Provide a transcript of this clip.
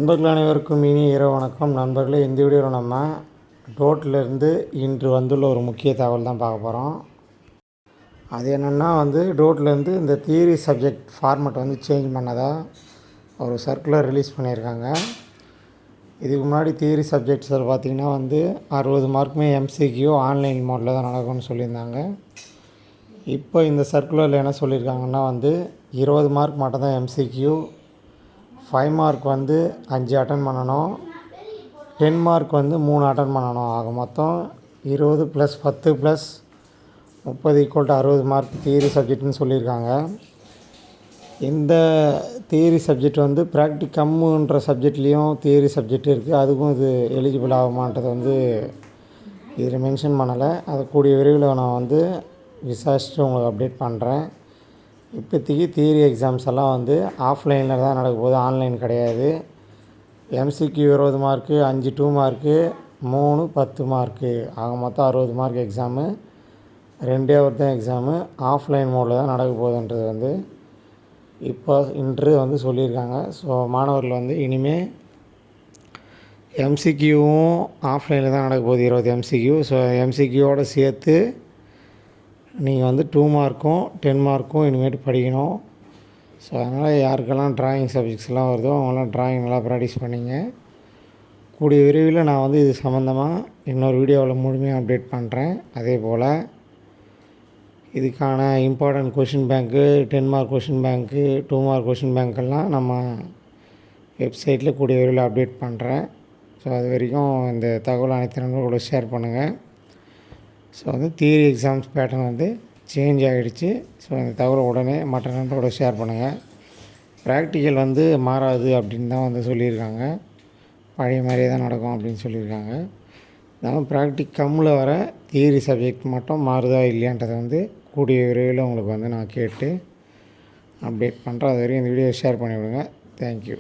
நண்பர்கள் அனைவருக்கும் இனி இரவு வணக்கம். நண்பர்களே, இந்த வீடியோவில் நம்ம டோட்லேருந்து இன்று வந்துள்ள ஒரு முக்கிய தகவல் தான் பார்க்க போகிறோம். அது என்னென்னா டோட்லேருந்து இந்த தியரி சப்ஜெக்ட் ஃபார்மெட் சேஞ்ச் பண்ணதாக ஒரு சர்க்குலர் ரிலீஸ் பண்ணியிருக்காங்க. இதுக்கு முன்னாடி தியரி சப்ஜெக்ட்ஸில் பார்த்திங்கன்னா 60 மார்க்குமே எம்சிக்யூ ஆன்லைன் மோடில் தான் நடக்கும்னு சொல்லியிருந்தாங்க. இப்போ இந்த சர்க்குலரில் என்ன சொல்லியிருக்காங்கன்னா 20 மார்க் மட்டும் தான் எம்சிக்யூ, 5 மார்க் 5 அட்டன் பண்ணணும், 10 மார்க் 3 அட்டன் பண்ணணும். ஆக மொத்தம் 20 + 10 + 30 = 60 மார்க் தியரி சப்ஜெக்ட்னு சொல்லியிருக்காங்க. இந்த தியரி சப்ஜெக்ட் ப்ராக்டிகம்ன்ற சப்ஜெக்ட்லேயும் தியரி சப்ஜெக்ட் இருக்குது. அதுக்கும் இது எலிஜிபிள் ஆகுமான்றது இதில் மென்ஷன் பண்ணலை. அதை கூடிய விரைவில் நான் விசாரிச்சுட்டு உங்களுக்கு அப்டேட் பண்ணுறேன். இப்போதைக்கு தியரி எக்ஸாம்ஸ் எல்லாம் ஆஃப்லைனில் தான் நடக்க போகுது, ஆன்லைன் கிடையாது. எம்சிக்யூ 20 மார்க்கு, 5 2 மார்க்கு, 3 10 மார்க்கு, ஆக மொத்தம் 60 மார்க் எக்ஸாமு. 2 ஹவர் தான் எக்ஸாமு. ஆஃப்லைன் மோடில் தான் நடக்க போகுதுன்றது இப்போ இன்று சொல்லியிருக்காங்க. ஸோ மாணவர்கள் இனிமேல் எம்சிக்யூவும் ஆஃப்லைனில் தான் நடக்க போகுது, 20 எம்சிக்யூ. ஸோ எம்சிக்யூவோடு சேர்த்து நீங்கள் 2 மார்க்கும் 10 மார்க்கும் இனிமேட்டு படிக்கணும். ஸோ அதனால் யாருக்கெல்லாம் ட்ராயிங் சப்ஜெக்ட்ஸ்லாம் வருதோ அவங்களாம் ட்ராயிங் நல்லா ப்ராக்டிஸ் பண்ணிங்க. கூடிய விரைவில் நான் இது சம்மந்தமாக இன்னொரு வீடியோவில் முழுமையாக அப்டேட் பண்ணுறேன். அதே போல் இதுக்கான இம்பார்ட்டன்ட் கொஷின் பேங்க்கு, 10 மார்க் கொஷின் பேங்க்கு, 2 மார்க் கொஷின் பேங்க்கெல்லாம் நம்ம வெப்சைட்டில் கூடிய விரைவில் அப்டேட் பண்ணுறேன். ஸோ அது வரைக்கும் இந்த தகவல் அனைத்து நண்பர்களோட ஷேர் பண்ணுங்கள். So theory exams pattern change ஆகிடுச்சு. ஸோ இந்த தகவலை உடனே மற்ற நண்பர்களோட ஷேர் பண்ணுங்கள். ப்ராக்டிக்கல் மாறாது அப்படின்னு தான் சொல்லியிருக்காங்க. பழைய மாதிரியே தான் நடக்கும் அப்படின்னு சொல்லியிருக்காங்க. அதனால் ப்ராக்டிகம்மில் வர தியரி சப்ஜெக்ட் மட்டும் மாறுதா இல்லையான்றதை கூடிய விரைவில் உங்களுக்கு நான் கேட்டு அப்டேட் பண்ணுறேன். அது வரைக்கும் இந்த வீடியோ ஷேர் பண்ணிவிடுங்க. தேங்க்யூ.